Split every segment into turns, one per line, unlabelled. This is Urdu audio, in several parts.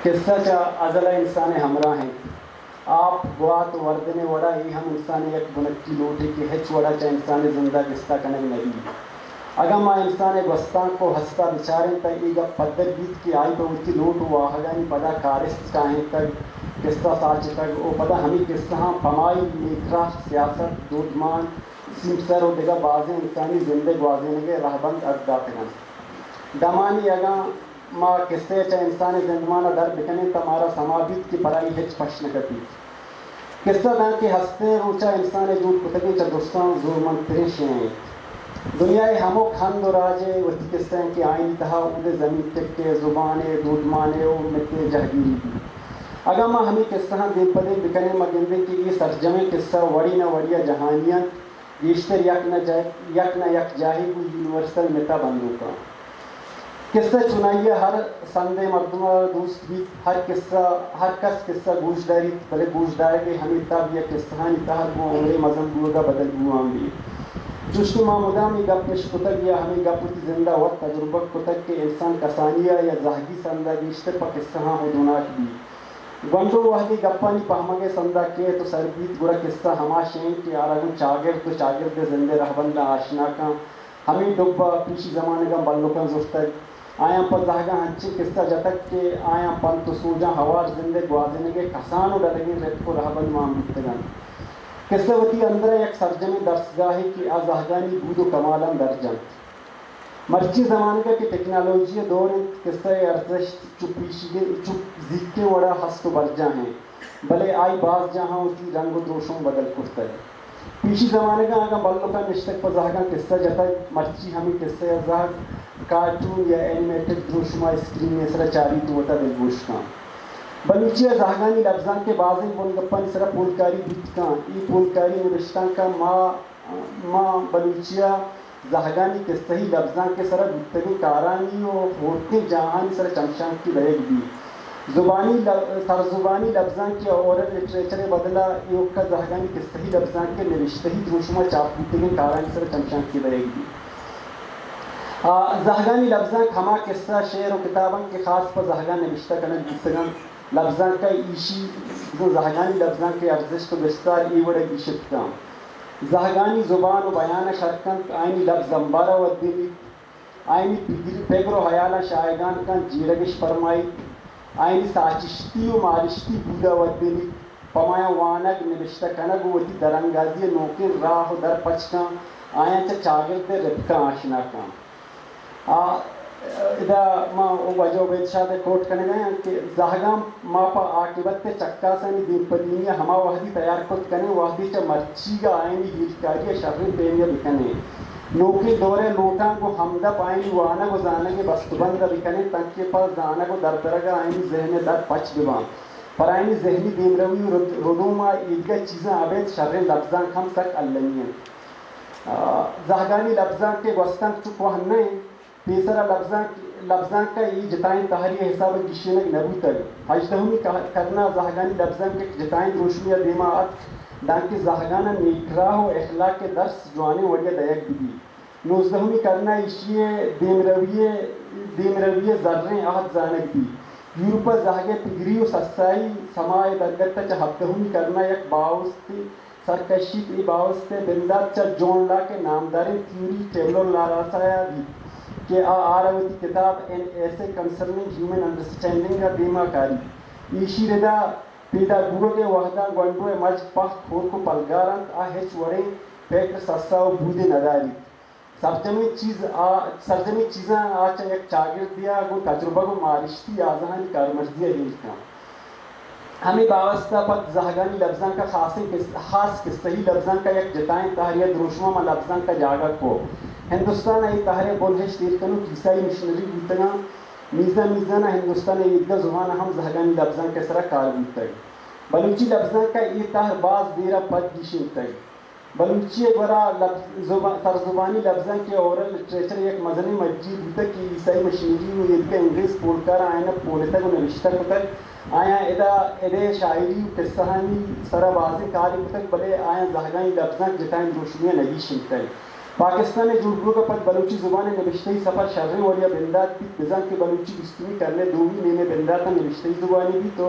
قصہ چا ازل انسان ہمراہ ہیں آپ گوات وردن وڑا ای ہم انسان یک بنکی لوٹے کہ ہچ وڑا چا انسان زندہ قصہ کنگ نبی اگر ما انسان گوستان کو ہستا بچاریں تا ایگا پدر گیت کی آئی بہتی لوٹ ہوا ہگانی پدا کارست چاہیں تک قصہ ساچ تک او پدا ہمیں قصہ ہاں پمائی میکرا سیاست دودمان سمسر و دیگا بازیں انسانی زندہ گوازیں نگے رہبند اگداتگان دمانی اگا ما قصے چا انسان زندمانہ در بکنے تمہارا سمابیت کی پرائی ہچ پشن کرتی قصہ دان کے ہستے روچا انسان جود کتگی چا دوستان زور من پریشیں ہیں دنیا ہمو کھند و راجے وقتی قصہ ہیں کہ آئین تہا اودے زمین ٹکے زبانے دودمانے و متے جہگیری بھی اگر ما ہمیں قصہ ہاں دے پدے بکنے مگندے کہ یہ سرجمے قصہ وڑی نہ وڑیا جہانیاں بیشتر یک نہ یک جاہی کو یونیورسل متا بندو کا قصہ چنائیے ہر سندے مردمہ دوست بھی ہر کس قصہ گوش داری بلے گوش دائے کہ ہمیں تب یہ قصہ ہاں اتحر وہ عمرے مزم بوگا بدل بوام بھی چشتی ما مدامی گپ نش کتگ یا ہمیں گپتی زندہ وقت تجربہ کتگ کے انسان کسانیہ یا زہگی سندہ بیشتر پا قصہ ہاں ہدوناک بھی گنجو وحدی گپانی پہمگے سندہ کے تو سربیت گرا قصہ ہما شہیں کہ آرگو چاگر دے زندے رہبندہ آشنا کا ہمیں ڈبا پیشی زمانے کا بلوکن زفتگ آیاں پر زہگاں ہنچی قصہ جتک کے آیاں پن تو سوجاں ہوار زندے گوازنگے کسانو ڈلگی رت کو رہبند معاملتگان قصہ وتی اندر یک سرجمی درسگاہی کی آزہگانی بود و کمالان درجن مرچی زمانے کا کہ ٹیکنالوجی دور قصہ ارزش چپ زیکے وڑا ہست و برجاں ہیں بلے آئی باز جہاں ہوتی رنگ و دوشوں بدل کرتا ہے پیشی زمانے کا آگا بلو کا نشتک پر زہگاں قصہ جتا مرچی ہمیں قصہ ازہگ کارٹون یا اینیمیٹڈ دروشما اسکرین میں سرا چاری توتا دل گوش کا بلوچی زہگانی لفظان کے بازیں بولگپن سرا پولکاری بیت کا ای پولکاری نوشتان کا ما بلوچیا زہگانی قصہ ہی لفظان کے سرا گفتگی کارانی و ہوتے جہانی سرا چمشان کی بیگ بھی سرزبانی لفظان کی اورل لٹریچر بدلا ایوکا زہگانی قصہ ہی لفظان کے نوشتہ ہی دروشما چاپ گفتگی کارانی سرا چمشان کی بیگ بھی زہگانی لفظان ہما قصہ شعر و کتاباں کے خاص پر زہگان نوشتہ کنن گفتگان لفظان کا ایشی جو زہگانی لفظان کے ارزش تو بستار ایوڑا گیشت کا زہگانی زبان و بیان شرکن آئینی لفظ زمبارا و دلی آئینی پیگر و حیالا شائگان کن جیرگش فرمائی آئینی ساچشتی و مارشتی بودا و دلی پمایا وانگ نوشتہ کنگ و تی درنگازی نوکر راہ و در پچ کن آیاں چا چاگرد ربکا آشنا کن ادا ما وجہ عبید شاہ دے کوٹ کرنے گئے کہ زہگام ما پا آکبت چکا سنی دین پدینی ہما وحدی تیار کت کنے وحدی چا مرچی گا آئینی ہیلکاری شرر پینیا بکنے نوکی دورے لوٹاں کو حمدہ پائنی وانا کو زانگے بستبند بکنے تنکے پاس زانہ کو در درگا آئینی ذہن در پچ ببان پر آئینی ذہنی دیمروی ردوما ایدگا چیزیں عبید شرر لفظان کم سک اللہین زہگانی لفظان کے گوستان چکوہ نہیں تیسرا لفظان کا یہ جتائیں تحریہ حساب گشینک نبوتر ہجدہمی کرنا زہگانی لفظان کے جتائیں روشنیہ دیماعت دانکی زہگانا نیکراہ و اخلاق کے درس جوانے وڑیا دیگ بھی نوزدہمی کرنا اشیے دیم رویے ذریں آہد زانک بھی یورپا زہگے پگری و سسائی سمائے درگتہ چا ہفتہمی کرنا یک باوستی سرکشی ای باوستے بندات چا جون لا کے نامداریں تیوری ٹیبلر لاراسایا بھی کہ آروتی کتاب این ایسے کنسرننگ ہیومن انڈرسٹینڈنگ کا دیما کاری ایشی ردا پیدا گورو کے وحدہ گونڈو مج پخ کھور کو پلگارن ہیچ وڑے پیکر سسا و بودے نداری سرزمی چیزاں آچا یک چاگر دیا گو تجربہ کو مارشتی آزہانی کارمرزیہ ہیل کا ہمیں باوستہ پت زہگانی لفظان کا خاص قصہی لفظان کا یک جتائیں تحریہ دروشمہ میں لفظان کا جاگا کو ہندوستان ای تحریہ بولہش دیر کنو کیسائی مشنری بوتگا میزانہ ہندوستان ایدگا زبان ہم زہگانی لفظان کے سرہ کار بوتگ بلوچی لفظان کا ای تحر باز دیرہ پد گیشن تگ بلوچی گورا سرزبانی لفظان کے اورل لٹریچر یک مزنی مجید بوتگ کہ عیسائی مشنری و ایدگا انگریز پولکارا آئینہ پولتگ و نوشتہ کتگ آیا ادے شاعری و قصہانی سرہ واضح کاری بوتگ بلے آیا زہگانی لفظان جتائیں روشنیہ نگیشن تگ پاکستان جورگو کا پت بلوچی زبان نوشتہی سفر شرری ولیا بندات بھی بزن کے بلوچی بستمی کرنے دومی نینے بنداتا نوشتہی زبانی بھی تو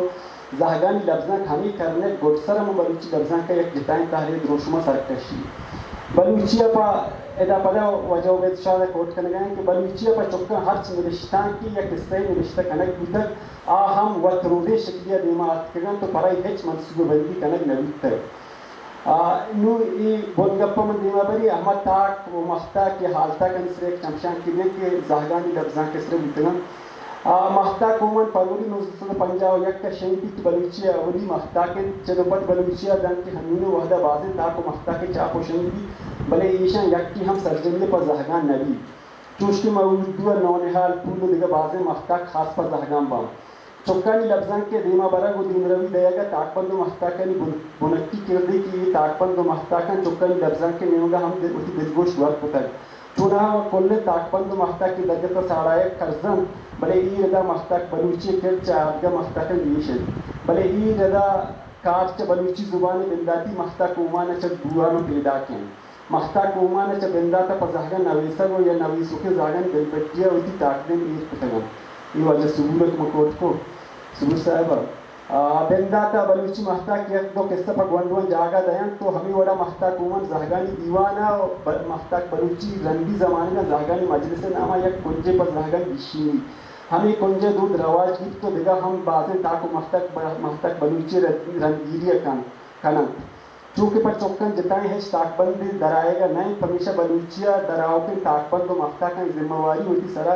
زہگانی لفظاں ہمیں کرنے گوڑسرم بلوچی لفظاں کا یک جتائیں تحریر روشمہ سرکشی بلوچیا پا ادا پدا وجہ وید شاہ کوٹ کرنے گئے کہ بلوچیا پا چکا ہر نوشتان کی یا قصہ نوشتہ کنک بیتر آہم وطرودے شکلیہ دیمات کرن تو پرائی ہیچ منصوبہ بندی کنک نویتر نو ای بودگپا من دیما بری احمد تاک و مختا کی حالتا کا نصر ایک چمشان کی لئے کہ زہگانی لفظاں کسر بیتگن مختا کومن پروری 1951 کا شہیدی بلوچی اولی مختا کے چدوپت بلوچی دن کی ہمین وحدہ بازن تاک و مختا کے چاپ و شہیدی بلے ایشان یک کی ہم سرجنگے پر زہگان نبی چوشتی موجودو نونحال پولو دیگا بازن مختا خاص پر زہگان بام چکانی لفظاں کے دیما برا کو دیم روی دیا گا تاکپند و محتاکانی بنکی کردے کی یہ تاکپند و محتاکان چکانی لفظاں کے نیوگا ہم اسی دلگوش ورک پتر چونہا و کلے تاکپند و محتاکی درجتا ساڑائے کرزن بلے ای ردا محتاک بلوچی کرد چاہدگا محتاکان دیشن بلے ای ردا کارچ بلوچی زبان بنداتی محتاک اومانا چا دوارو پیدا کیں محتاک اومانا چا بنداتا پزہگا نویسر و یا نویسو کے زاگن بلبٹیا ہوتی تاکدن ایر پتگن یہ وجہ سبورت مکوٹ کو سبور صاحبہ بنداتا بلوچی محتاک یک دو قصہ پا گوندوان جاگا دیان تو ہمیں وڑا محتاک اومن زہگانی دیوانا محتاک بلوچی رنگی زمانے کا زہگانی مجلس نامہ یک کنجے پر زہگانی بشینی ہمیں کنجے دود رواج گیت تو دیگا ہم بازیں تاکو محتاک بلوچی رنگیری کنن چونکہ پر چوکن جتائیں ہے تاک بند درائے گا نہیں پمیشہ بلوچیا دراؤ کے تاک بند و محتاکان ذمہ واری ہوتی سرا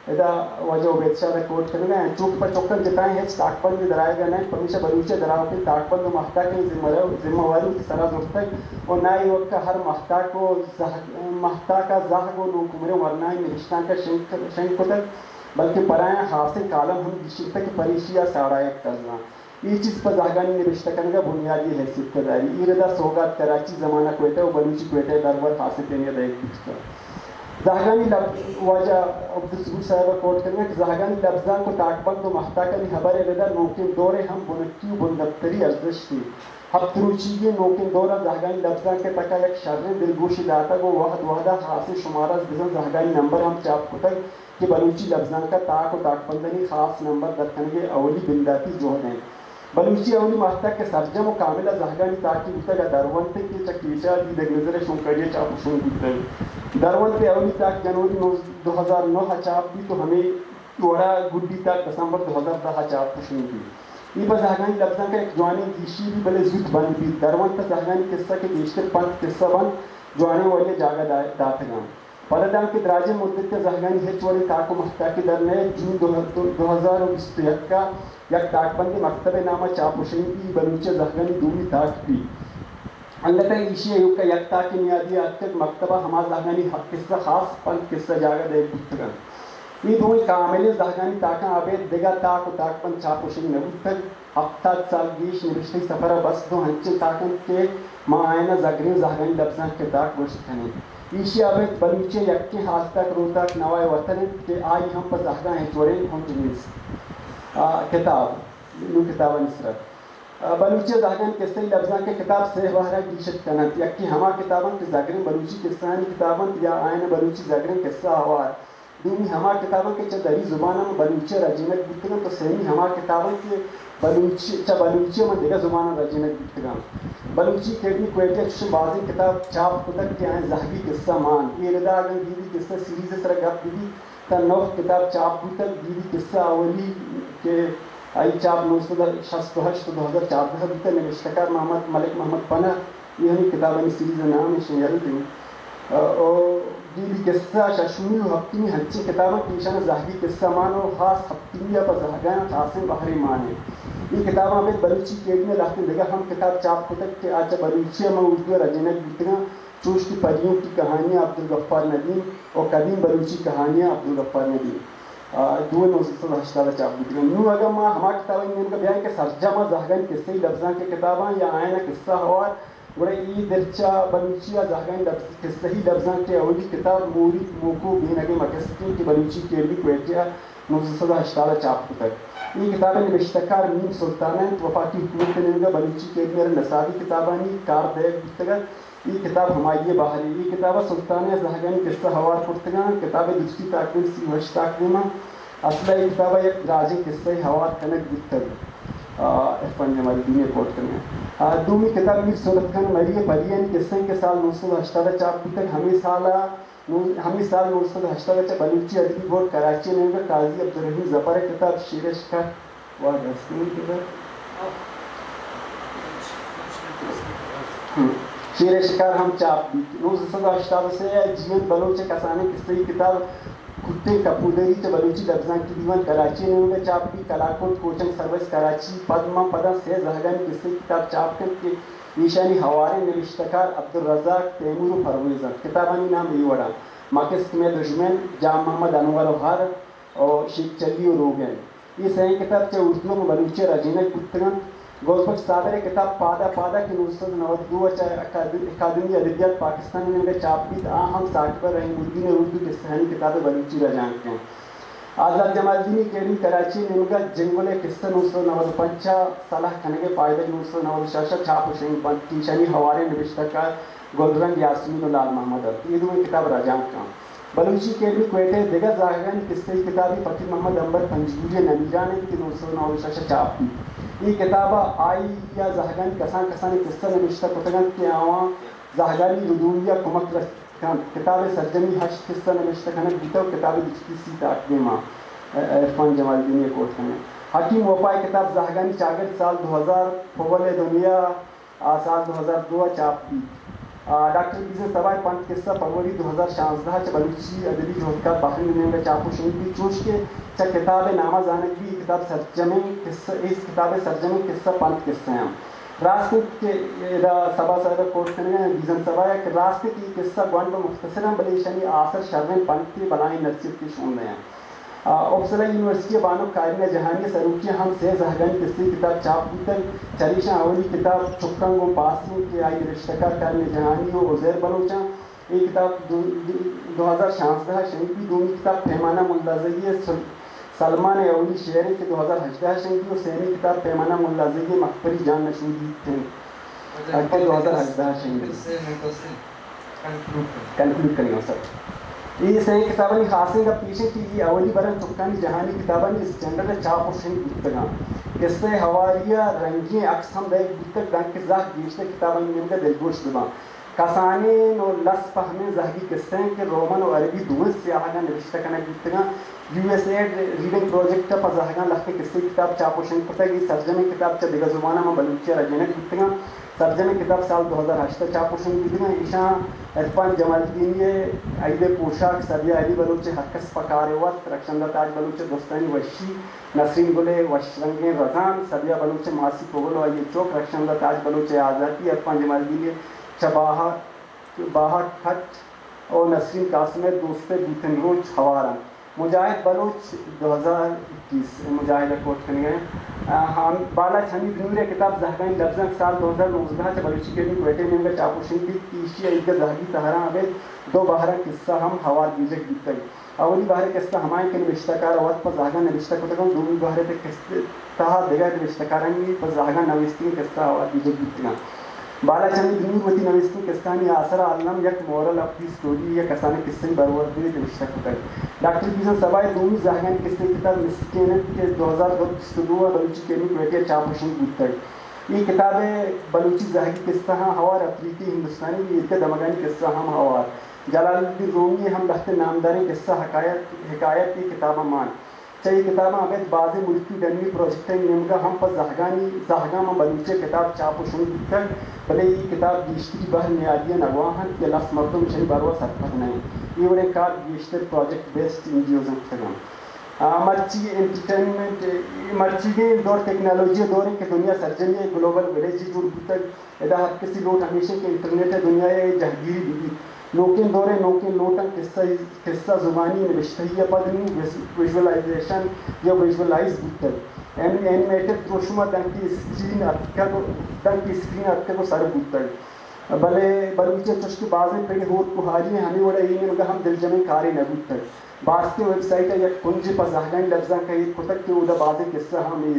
ادا وجہ عبید شاہ کوٹ کرنے گئے چونکہ پر چوکن جتائیں ہے تاک بند درائے گا نہیں پمیشہ بلوچیا دراؤ کے تاک بند و محتاکان ذمہ واری ہوتی سرا زورتا ہے اور نائی وقت کا ہر محتاکا زہگ و نوکمرے ورنائی میں رشتان کا شنک ہوتا ہے بلکہ پرائیں حاصل کالم ہم گشتہ کی پریشیہ ساڑھائے کرنا یہ چیز پر زہگانی نوشتہ کرنے کا بنیادی حیثیت کا داری یہ ردا سوگات کراچی زمانہ کوئٹہ و بلوچی کوئٹہ درور حاصل کرنے کا ایک کچھ کا زہگانی واجہ عبدالصبور صاحبہ کوٹ کرنے کہ زہگانی لفظاں کو تاکبند و محتاکانی خبر ردا نوکن دورے ہم بنکی و بندفتری ارزش تھی ہفتروچیگی نوکن دورہ زہگانی لفظاں کے تکا یک شر دلگوشی داتا گو وحدہ حاصل شمارہ بزن زہگانی نمبر ہم چاپ کو تک کہ بلوچی لفظاں کا تاک و تاکبندنی خاص نمبر درکنگے اولی بنداتی جوہد ہیں بلوچی اولی محتاک کے سرجم و کاملہ زہگانی تاکی بوتا گا درونتے کی چکیشہ دی دگ نظر شنکریہ چاپ و شنک بوتا ہے درونتے اولی تاک جنوری 2009 چاپ بھی تو ہمیں وڑا گڈی تاک دسمبر 2010 چاپ و شنک بھی یہ با زہگانی لفظاں کا ایک جوانی دیشی بھی بلے زود بند بھی درونتا زہگانی قصہ کے بیشتر پنت قصہ بند جوانے والے جاگہ داتگان پردان کے دراجے مدت کے زہگانی ہیچ والے تاک و محتاکی در نئے جون 2021 کا یک تاک بند مکتب نامہ چاپ و شنگی بلوچی زہگانی دومی تاک بھی اللہ تعالی ایشی ایوک کا یک تاکی نیادی آتک مکتبہ ہما زہگانی حق قصہ خاص پنت قصہ جاگہ دے بودتگان یہ دوئی کاملی زہگانی تاکاں آبید دیگا تاک و تاک پنت چاپ و شنگی نبود تک 70 سال گیش نوشتی سفرہ بس دو ہنچل تاکن کے معائنہ زگرین زہگانی لفظاں کے تاک گوشت کھنے ایشی آبید بلوچی یکی حال تک رو تک نوائے وطن کہ آئی ہم پر زہگاں ہیں چورین ہم جنیز کتاب نو کتاب نصرت بلوچی زہگان قصہ لفظاں کے کتاب سے بہرہ گیشت کنت یکی ہما کتاباں کے زگرین بلوچی قصانی کتاباں یا آئین بلوچی زگرین قصہ آوار دومی ہما کتاباں کے چا دری زبانہ میں بلوچی رجینت بیتگان تو سہمی ہما کتاباں کے بلوچی میں دیگا زبانہ رجینت بیتگان بلوچی کیڈنی کوئٹیا چشم بازی کتاب چاپ کتک کے آئین زہگی قصہ مان یہ ردا اگر دیدی قصہ سیریز سر گپ دیدی تا نو کتاب چاپ کتک دیدی قصہ اولی کے آئی چاپ 1968 2014 بیتا نوشتکار محمد ملک محمد پناہ یہ ہمیں کتابانی سیریز نام شنگل دیں اور دیدی قصہ ششمی و ہفتینی ہنچی کتاباں کیشان زہگی قصہ مان و خاص ہفتینی پر زہگان خاصیں بحری مان ہے یہ کتاباں میں بلوچی کیڈ میں لاتے دیگا ہم کتاب چاپ کتک کے آجا بلوچی میں اردو رجینت بیتگاں چوش کی پریوں کی کہانیاں عبدالغفار ندیم اور قدیم بلوچی کہانیاں عبدالغفار ندیم دو 1980 چاپ بیتگاں نو اگر ماں ہما کتابیں میں ان کا بیان کہ سرجمہ زہگان قصہ لفظاں کے کتاباں یا آئینہ قصہ ہوار بڑے ای درچا بلوچیا زہگان قصہ لفظاں کے اولی کتاب موری موکو بین اگے مکسکی کی بلوچی کیڈی کوئٹیا 1980 چاپ کتک یہ کتابیں نوشتکار میم سلطانہ وفاقی حکومت نے بلوچی کے میرے نصابی کتابانی کار دیکھ بیتگت یہ کتاب ہمائی باہری یہ کتاب سلطان زہگانی قصہ ہوار پرتگان کتاب دوسری تاکیم سی وش تاکیمہ اصلا یہ کتاب ایک راجی قصہ ہوار کنک بکتر ارفان جمال دینی کوٹ کرنے دومی کتاب میر صورت خان مریہ پریان قصہ کے سال 1980 چاپ تک ہمیں سال 1980 بلوچی ادبی بورڈ کراچی نے قاضی عبدالرحیم ظفر کتاب شیر شکار واحد اسکول شیر شکار ہم چاپ دی 1980 سے جین بلوچ کسانے قصے کتاب کتے کپودری چ بلوچی لفظاں کی دیوان کراچی نے چاپ دی کلاکوٹ کوچنگ سروس کراچی پدما پدا سے زہگانی قصے کتاب چاپ کر کے ایشانی حوارے نوشتکار عبدالرزاق تیمور پرویزہ کتابانی نام ایوڑا ماکس میں دشمن جام محمد انور ہر اور شیخ چلی و روگن یہ سہیں کتاب چا اردو میں بلوچی رجینہ کتگان گوزبک صادر کتاب پادا پادا کی 1992 چا اکادمی ادبیات پاکستان میں چاپ بھی ہم ساٹھ پر رحیم الدین اردو کے سہنی کتاب بلوچی رجان کے ہیں آزاد جمال دینی کیلی کراچی نے ان کا جنگل قصہ 1995 صلاح کھنگے پائدہ 1996 چھاپ حسین بند تیشانی حوارے نوشتکار گلرنگ یاسمین و لال محمد عبد یہ دو کتاب رجان کا بلوچی کیلی کوئٹے دیگر زاہگان قصے کتابی فقیر محمد امبر پنجگوری نمیجان کی 1996 چھاپ دی یہ کتاب آئی یا زاہگان کسان کسانی قصہ نوشتہ کتگان کے آوان زاہگانی ردویہ کمک رکھان کتاب سرجمی حش قصہ نوشتہ کھنک بیتا کتاب دکھتی سی تاکیمہ ارفان جمال دینی کوٹ کھنے حکیم وفائی کتاب زاہگانی چاگر سال 2000 پھول دنیا سال 2002 چاپ دی ڈاکٹر بیزن سوائے پانچ قصہ فروری 2016 چا بلوچی ادبی جوہدکار باہر ملنے میں چاپو شنگ بھی چوش کے چا کتاب نامہ زانک بھی کتاب سرجمی قصہ اس کتاب سرجمی قصہ پانچ قصہ ہیں راست کے سبا صاحب کوٹ کرنے ہیں بیزن سوائے کہ راست کی قصہ گوانڈ و مختصرہ بلیشانی آثر شرمین پانتی بلائیں نصیب کی شون رہے ہیں اوپسلا یونیورسٹی بانو قائمہ جہانی سروکی ہم سے زہگان قصے کتاب چاپ بیتن چریشہ اولی کتاب چکرنگ و پاسنگ کے آئی رشتکار قائمہ جہانی و عزیر بلوچاں یہ کتاب 2016 شنگی دومی کتاب پیمانہ ملازیہ سلمان اولی شعری کے 2018 شنگی و سینی کتاب پیمانہ ملازیہ مخبری جان نشودی تھے 2018 شنگی کنکلوڈ کریں سر یہ صحیح کتابانی خاصیں کا پیشے کی یہ اولی برن چکانی جہانی کتابانی اس جنڈر چاپ و شنگ بکتگاں قصے حواریہ رنگیں عکس ہم دیکھ بکتگ ڈنک کے زاہ گیشتے کتابانی نمگا دلگوش دباں کسانے نو لس پہمیں زہگی قصے کے رومن و عربی دوز سیاہگاں نوشتہ کنا بکتگاں USAID ریڈنگ پروجیکٹ کا پزہگاں لختے قصے کتاب چاپ و شنگ پتگ یہ سرجمی کتاب چا دیگا زمانہ میں بلوچی رجینک بکتگاں سرجمی کتاب سال 2008 چاپ و شنگ بکتگاں ایشان ارفان جمال دینی عید پوشاک سبیہ علی بلوچ حکس پکار وقت رکشندہ تاج بلوچ دوستانی وشی نسرین گلے وشرنگیں رضان سبیہ بلوچ ماسی پوگل و آئی چوک رکشندہ تاج بلوچ آزادی ارفان جمال دینی باہا کھٹ اور نسرین قاسم دوست بیتن روچ حوارہ مجاہد بلوچ 2021 مجاہد کوٹ کرنے گئے ہم بالا حمید نور کتاب زہگانی لفظاں سال 2019 چا بلوچی کے بھی کوئٹے میں چاپو شنگی تیشی عید زہگی تہران عبید دو باہرہ قصہ ہم حوار بیجک بیتگی اولی باہر قصہ ہمائیں کے نوشتکار وقت پر زہگان نوشتہ کتگاں دومی باہر قصہ تہا دیگر نوشتکارنگی پر زہگان نوشتی قصہ حوار بیجک بیتگاں بالا حمید نور وتی نوشتی قصانی آثر عالم یک مورل اپ دی سٹوری یا کسانی قصے برور دی نوشتہ کتگاں ڈاکٹر بیزن سوائے دومی زہگان قصے کتاب مسکینت کے 2022 بلوچی کے بھی کوئٹے چاپ و شنگ بیتگ یہ کتاب بلوچی زہگی قصہ ہاں حوار افریقی ہندوستانی عید کا دمگانی قصہ ہم حوار جلال الدین رومی ہم لخت نامداری قصہ حکایت کی کتاب مان چاہیے کتاباں عبید باز ملکی ڈنوی پروجیکٹیں نمگا ہم پر زہگاں میں بلوچے کتاب چاپ و شنگ بیتگ بلے یہ کتاب گیشتری بہر نیادیہ نگواہن کے لفظ مردم شری بروا سرپت نہیں یہ بڑے کار گیشتر پروجیکٹ بیسڈ انجیوزن تگم مرچی انٹرٹینمنٹ مرچی کے دور ٹیکنالوجی دور کہ دنیا سرجنی گلوبل ویلیجی جور بیتگ ادا ہر کسی لوٹ ہمیشہ کے انٹرنیٹ ہے دنیا جہگیری بھی نوکن دورے نوکن لوٹن قصہ زبانی نوشتہی پدنی ویژولائزیشن یا ویژولائز بیتگ اینیمیٹڈ تروشما دن کی اسکرین اتکا کو سر بیتگ بلے بلوچے چشک بازیں پہ ہوت کو حالی ہمیں وڑا یہ مگا ہم دل جمع کاری نہ بیتگ باز کے ویب سائٹ ہے یک کنج پر زہگان لفظاں کا یہ کتک کے اودا بازیں قصہ ہمیں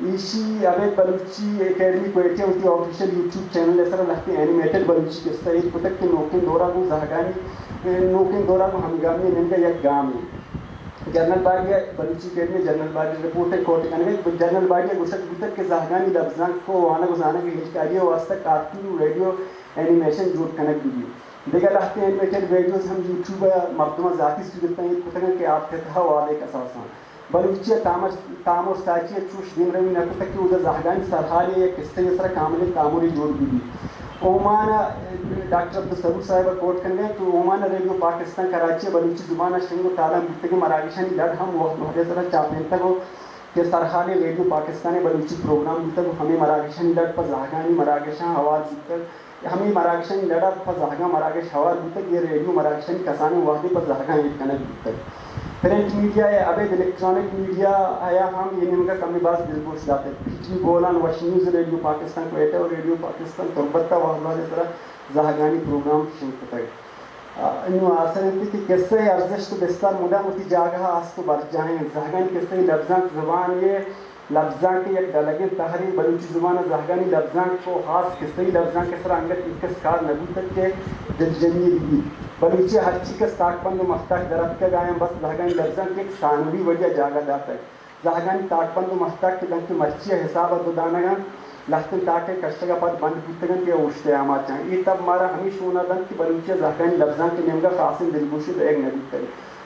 ایشی ابے بلوچی اکیڈمی کوئٹہ ہوتی آفیشیل یوٹیوب چینل ایسا لگتے اینیمیٹڈ بلوچی قصہ ایک کتک کے نوکن دورہ کو زہگانی نوکن دورہ کو ہمگامی ننگا یک گامی جنرل باڈیا بلوچی اکیڈمی جنرل باڈیا رپورٹر کوٹ کنگے جنرل باڈیا گوشت کتک کے زہگانی لفظان کو وانا گزانا کی ہجکاری واسطہ کارٹون ریڈیو اینیمیشن جوڑ کنک بھی دیگر لگتے اینیمیٹڈ ویڈیوز ہم یوٹیوب مردمہ ذاتی صورت ہیں کتک کے آپ فتحہ والے کا ساسان بلوچی تامر ساچی چوش دین روی نکو تک کہ ادھر زہگانی سرحالی ایک قصہ یسرا کامل تاموری جوڑ بھی اومان ڈاکٹر عبدالصبور صاحب کوٹ کرنے تو اومان ریڈیو پاکستان کراچی بلوچی زبان شنگو تعلیم بکتے کہ مراکشانی لڑ ہم وقت محدے سرہ چاپینتا ہو کہ سرحالی ریڈیو پاکستانی بلوچی پروگرام دیتا ہو ہمیں مراکشانی لڑ پر زہگانی مراکشان حوال دیتا ہمیں مراکشانی لڑا پر زہگان مراکش حوال دیتا یہ ریڈیو مراکشانی کسانی وحدی پر زہگان ایک کنک دیتا پرنٹ میڈیا ہے ابید الیکٹرانک میڈیا آیا ہم یہ نمکہ کمی باز دلگوش جاتے پیچھنی بولان وش نیوز ریڈیو پاکستان کوئٹہ اور ریڈیو پاکستان تربتہ واحد اس طرح زہگانی پروگرام شنکت ہے انہوں آسر انتی کہ قصہ ارزش تو بستار مدہ ہوتی جاگہ آس تو بر جائیں زہگانی قصہ لفظان زبان یہ لفظان کے یک دلگن تحریر بلوچی زبان زہگانی لفظان کو خاص قصہ لفظان کے سر انگت اکس کار نبی تک کے دل جنی بھی بلوچی ہر چیز کا ساک پند و مفتاق درد کا گائیں بس زہگانی لفظان کے ایک ثانوی وجہ جاگہ جاتا ہے زہگانی تاک پند و مفتاق کے دن کی مرچی حساب دودانگان لحتن تاکے کشتگا پد بند بودتگن کے اوشتے آمات چاہیں یہ تب مارا ہمیش ہونا دن کہ بلوچی زہگانی لفظان کے نمگا قاسم دلگوشی دو ایک نبی کرے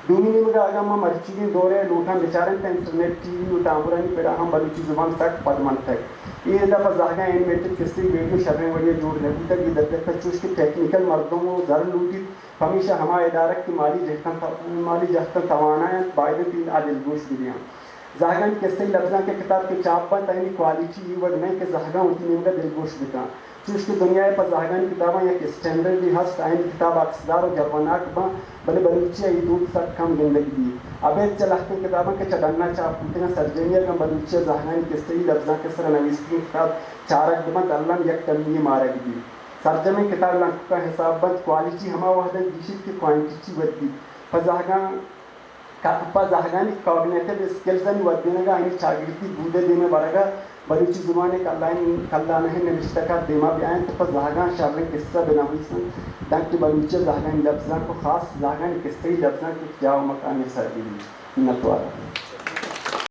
دومی نمگا آگا ہم مرچی دن دورے لوٹھا بچارن تا انٹرنیٹ ٹی وی و تامورانی پیڑا ہم بلوچی زبان تک پد منتا ہے یہ دفعہ زہگان اینیمیٹڈ کسی ویڈیو شرنے وڑیے جوڑ نبی تک یہ در پر چوش کے ٹیکنیکل مردوں و ذر لوٹی ہمیشہ ہمارے ادارک کی مالی جہتن توانائیں بائدن تین آدل گوش دیاں زہگان کسی لفظان کے کتاب کے چاپ پر تینی کوالیٹی یہ وقت نہیں کہ زہگان ہوتی نمگا دل گوش دیتا چوش کی دنیا پر زہگان کتابیں یک اسٹینڈرڈ بھی ہست آئین کتاب اقصدار و جواناک با بلے بلوچی ہے یہ دودھ سک کم گندگی دی ابید چلہتے کتابیں کے چڑھنا چاپ ہوتے ہیں سرجنیہ کا بلوچی زہگان کسی لفظان کے سر نویسکی کتاب چارک دمت اللہ یک تنمی مارک دی سرجمے کتاب لنک کا حساب بند کوالیٹی ہما وحدہ دیشت کی کوانٹیٹی ودی زہگانی کوگنیٹیو اسکلزن ودینگا اینی چاگرتی بودے دینے برگا بلوچی زبان ایک اللہ نہیں نوشتہ کا دیما بھی آئیں تو زہگان شرر قصہ بناویسن دنکی بلوچی زہگانی لفظان کو خاص زہگانی قصہ لفظان کو جاو مکانی سر بھی نتوارا